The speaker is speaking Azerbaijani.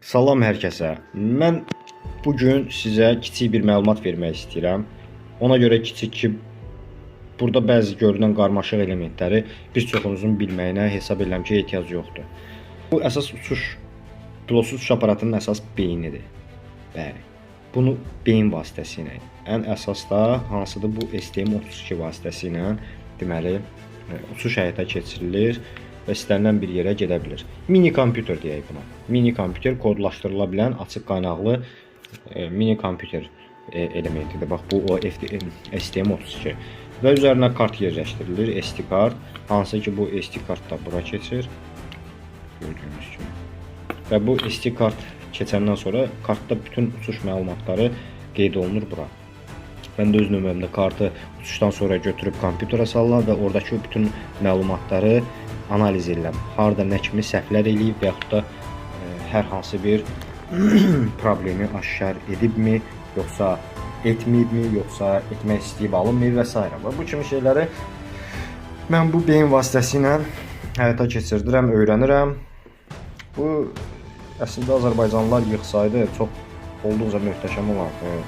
Salam hər kəsə. Mən bu gün sizə kiçik bir məlumat vermək istəyirəm. Ona görə kiçik ki, burada bəzi görünən qarmaşıq elementləri bir çoxunuzun bilməyinə hesab edirəm ki, ehtiyac yoxdur. Bu əsas pilotsuz uçuş aparatının əsas beynidir. Bəli. Bunu beyin vasitəsilə, ən əsas da hansıdır bu STM32 vasitəsilə deməli uçuş həyata keçirilir və istənilən bir yerə gedə bilir. Mini kompüter deyək buna. Mini kompüter kodlaşdırıla bilən açıq qaynaqlı mini kompüter elementidir. Bax bu o STM32 və üzərinə kart yerləşdirilir, SD kart. Hansı ki bu SD kart da bura keçir. Gördüyünüz kimi. Və bu SD kart keçəndən sonra kartda bütün uçuş məlumatları qeyd olunur bura. Mən də öz növbəmdə kartı uçuşdan sonra götürüb kompüterə sallam və oradakı bütün məlumatları analiz edirəm. Harda nə kimi səhvlər eləyib və yaxud da hər hansı bir problemi aşkar edibmi, yoxsa etməyibmi, yoxsa etmək istəyib alınmayıb və s. Və bu kimi şeyləri mən bu beyin vasitəsilə həyata keçirdirəm, öyrənirəm. Bu əslində Azərbaycanlılar yığsaydı çox olduqca möhtəşəm olardı.